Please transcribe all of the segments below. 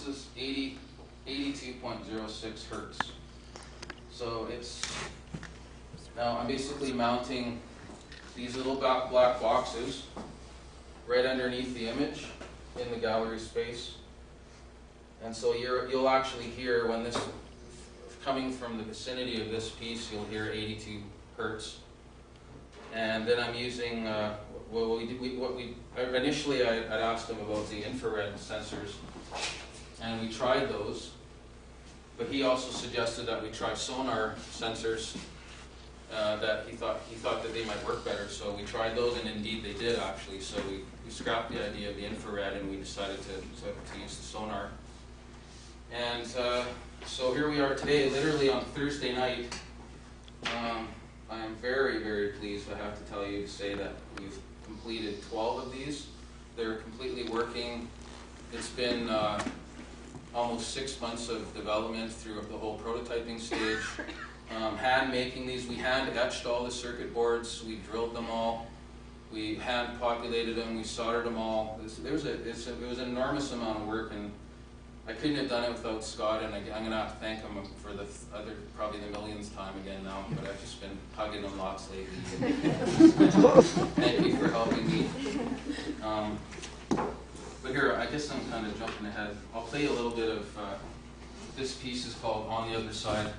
bounces 82.06 hertz. So it's, now I'm basically mounting these little black boxes right underneath the image in the gallery space. And so you'll actually hear, when this, coming from the vicinity of this piece, you'll hear 82 hertz. And then I'm using, initially I'd asked them about the infrared sensors, and we tried those, but he also suggested that we try sonar sensors, that he thought that they might work better. So we tried those, and indeed they did actually. So we scrapped the idea of the infrared, and we decided to use the sonar. And so here we are today, literally on Thursday night. I am very, very pleased, I have to tell you, to say that we've completed 12 of these. They're completely working. It's been almost 6 months of development through the whole prototyping stage. Hand making these, we hand etched all the circuit boards, we drilled them all, we hand populated them, we soldered them all. It was an enormous amount of work, and I couldn't have done it without Scott, and I'm going to have to thank him for the probably the millionth time again now, but I've just been hugging him lots lately. Thank you for helping me. But here, I guess I'm kind of jumping ahead. I'll play a little bit of, this piece is called On the Other Side.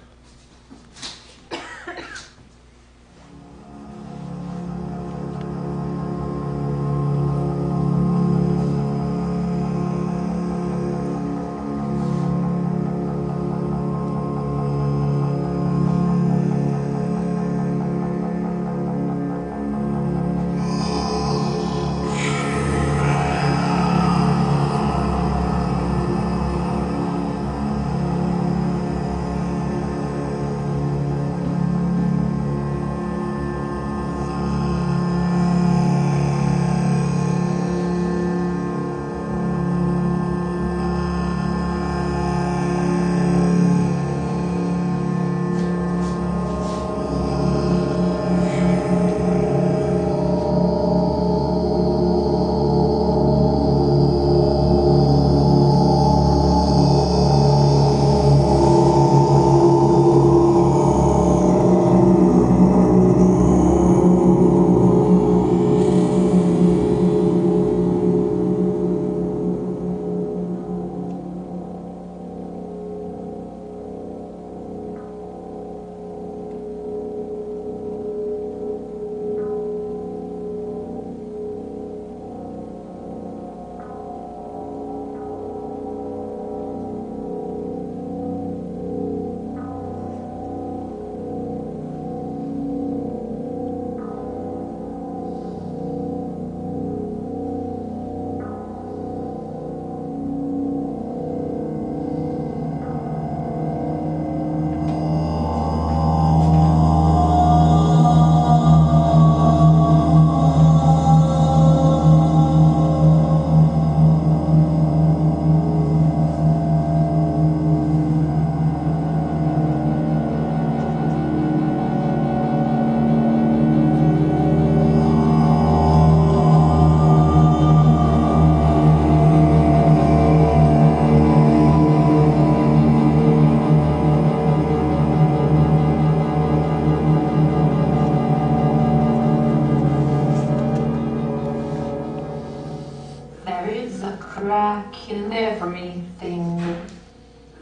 Crack in everything.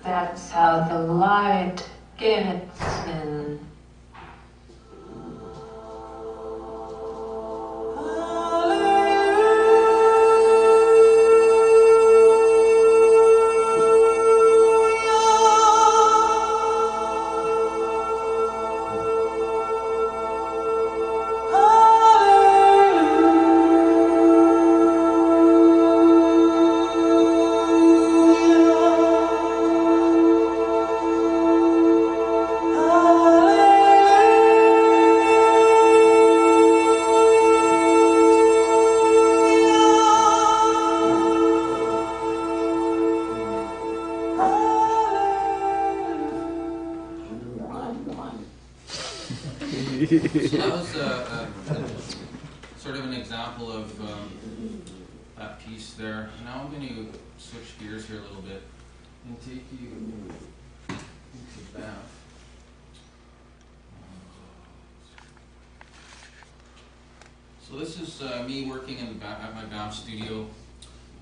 That's how the light gets in. So that was sort of an example of that piece there. Now I'm going to switch gears here a little bit. and take you into Banff. So this is me working in at my Banff studio,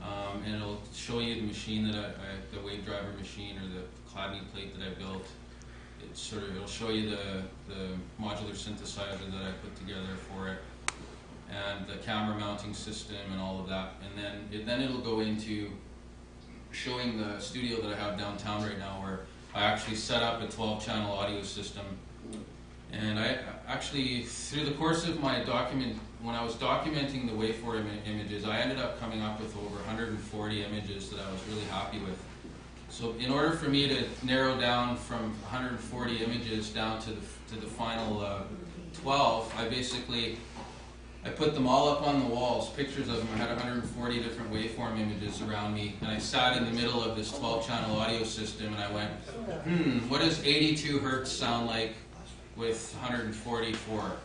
and it'll show you the machine that the wave driver machine, or the cladding plate that I built. It'll show you the modular synthesizer that I put together for it, and the camera mounting system and all of that. And then it'll go into showing the studio that I have downtown right now, where I actually set up a 12-channel audio system. And I actually, through the course of my when I was documenting the waveform images, I ended up coming up with over 140 images that I was really happy with. So in order for me to narrow down from 140 images down to the final 12, I put them all up on the walls, pictures of them. I had 140 different waveform images around me, and I sat in the middle of this 12-channel audio system, and I went, what does 82 hertz sound like with 144?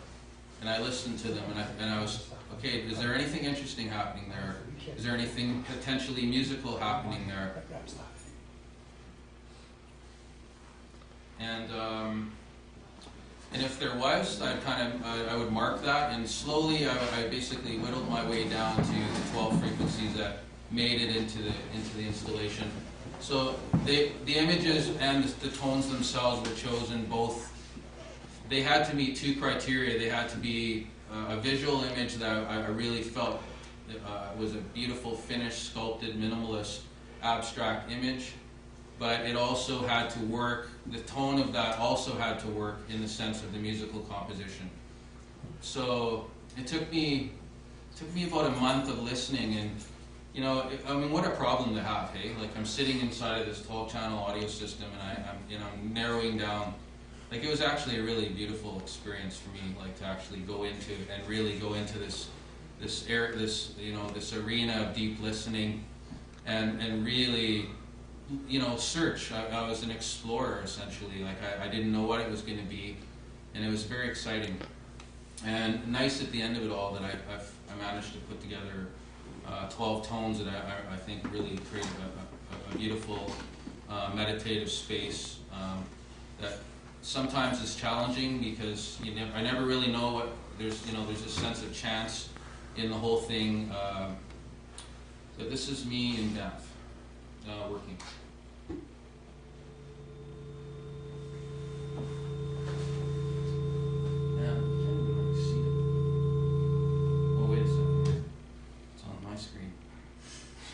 And I listened to them, and I was, okay, is there anything interesting happening there? Is there anything potentially musical happening there? And if there was, I would mark that, and slowly I basically whittled my way down to the 12 frequencies that made it into the installation. So the images and the tones themselves were chosen both. They had to meet two criteria. They had to be a visual image that I really felt was a beautiful, finished, sculpted, minimalist, abstract image. But it also had to work, the tone of that also had to work in the sense of the musical composition. So it took me about a month of listening, and I mean, what a problem to have, hey? Like, I'm sitting inside of this 12-channel audio system, and I'm narrowing down. Like, it was actually a really beautiful experience for me, like, to actually go into and really go into this arena of deep listening, and really, search. I was an explorer, essentially. Like, I didn't know what it was going to be, and it was very exciting. And nice at the end of it all that I managed to put together 12 tones that I think really created a beautiful meditative space that sometimes is challenging, because I never really know what, there's a sense of chance in the whole thing. But this is me in Banff working.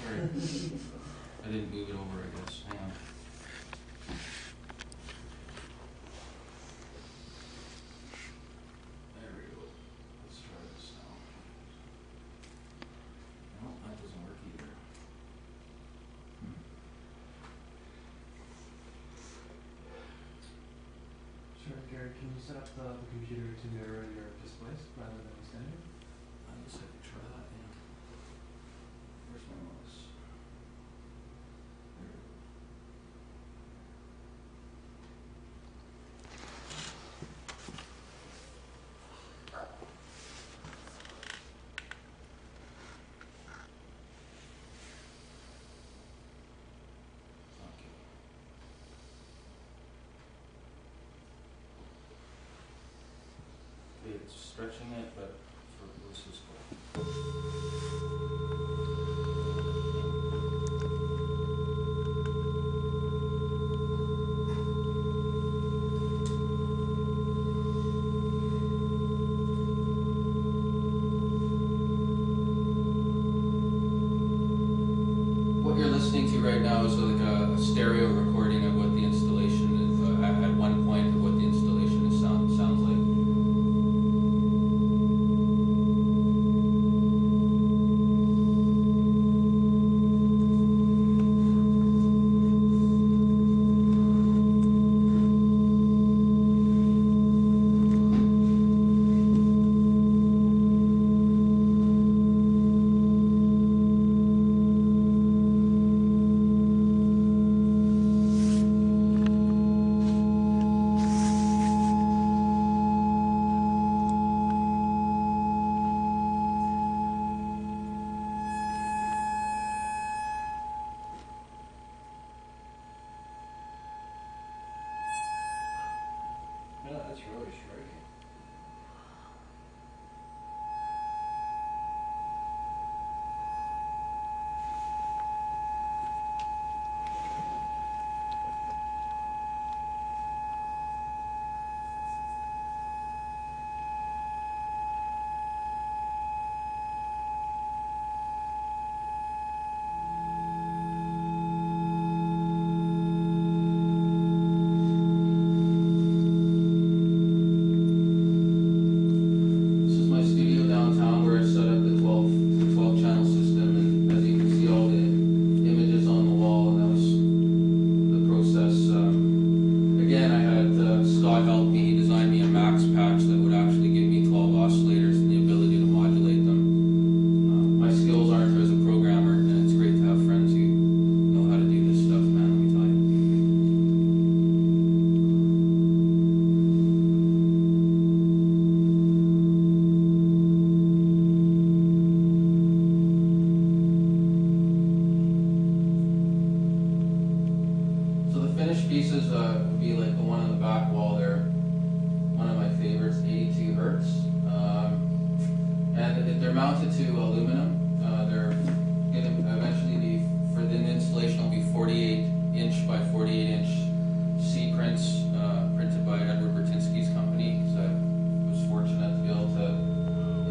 I didn't move it over, I guess. Hang on. There we go. Let's try this now. No, that doesn't work either. Sure, Gary, can you set up the computer to mirror your displays rather than extending? I guess I could try that, yeah. Where's my mouse? It's stretching it, but this is cool. What you're listening to right now is like a stereo recording of what the installation is, at one point of what the installation sounds like. That's really striking. This is my studio downtown where I set up the 12 channel system, and as you can see all the images on the wall, and that was the process. Again, I had Scott help me. He designed me a max patch that would actually give me 12 oscillators and the ability to modulate them. My skills aren't as a programmer, and it's great to have friends who know how to do this stuff, man, let me tell you. So the finished pieces would be like the one on the back wall there, one of my favorites, 82 hertz. And they're mounted to aluminum. They're going to eventually be, for the installation, will be 48 inch by 48 inch C prints printed by Edward Bertinsky's company. So I was fortunate to be able to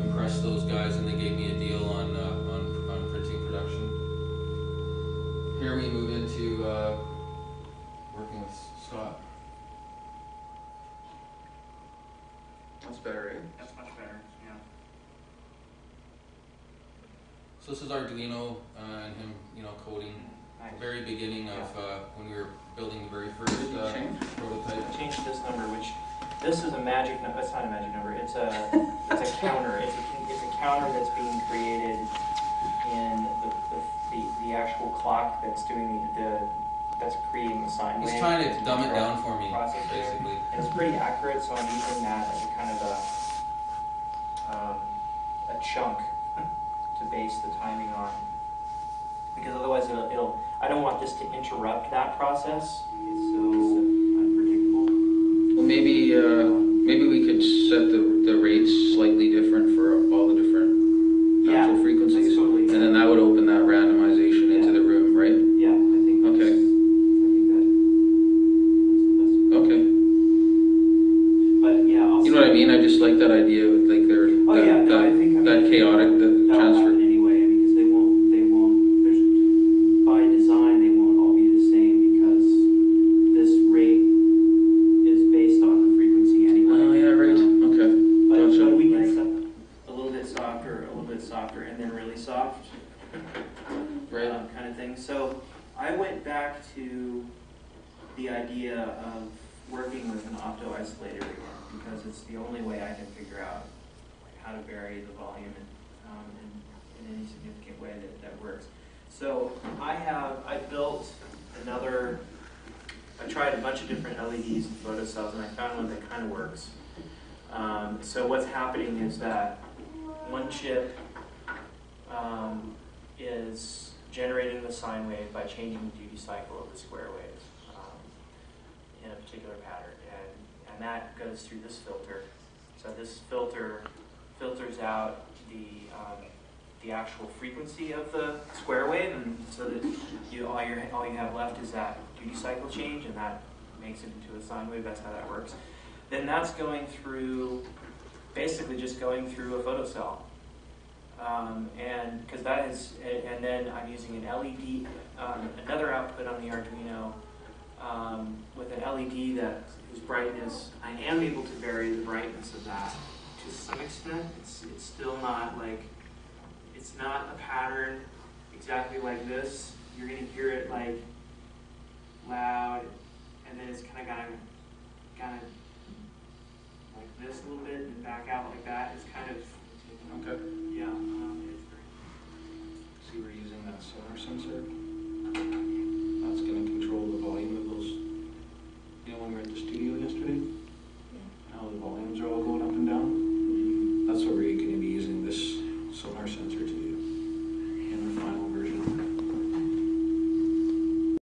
impress those guys, and they gave me a deal on printing production. Here we move into working with Scott. That's better, eh? That's much better, yeah. So this is Arduino and him, coding. Nice. The very beginning of when we were building the very first prototype. I changed this number, which this is a magic number. It's not a magic number. It's a counter. It's a counter that's being created in the actual clock that's doing that's creating the sine wave. He's trying to dumb it down for me, process basically. And it's pretty accurate, so I'm using that as a kind of a chunk to base the timing on. Because otherwise it'll I don't want this to interrupt that process. It's so unpredictable. Well, maybe we could set the rates slightly different for all the different actual frequencies, totally, and then that would open that randomization into the room, right? Yeah, I think that's, Okay. that's the best. Okay. But yeah, also, You know what I mean? I just like that idea with like their that chaotic the that'll transfer. happen anyway, because they won't. There's by design they won't all be the same, because this rate is based on the frequency anyway. Oh yeah, right. Okay. But Gotcha. we can set a little bit softer, and then really soft, Right. kind of thing. So I went back to the idea of working with an opto isolator again, because it's the only way I can figure out how to vary the volume in any significant way that works. So I tried a bunch of different LEDs and photocells, and I found one that kind of works. So what's happening is that one chip is generating the sine wave by changing the duty cycle of the square wave in a particular pattern, and that goes through this filter. So this filter filters out the actual frequency of the square wave, and so that all you have left is that duty cycle change, and that makes it into a sine wave. That's how that works. Then that's going through, basically just going through a photocell, and because that is, and then I'm using an LED, another output on the Arduino with an LED whose brightness, I am able to vary the brightness of that to some extent. It's still not like, it's not a pattern exactly like this. You're going to hear it like loud, and then it's kind of like this a little bit, and back out like that. It's kind of, Okay. yeah. See, we're using that solar sensor.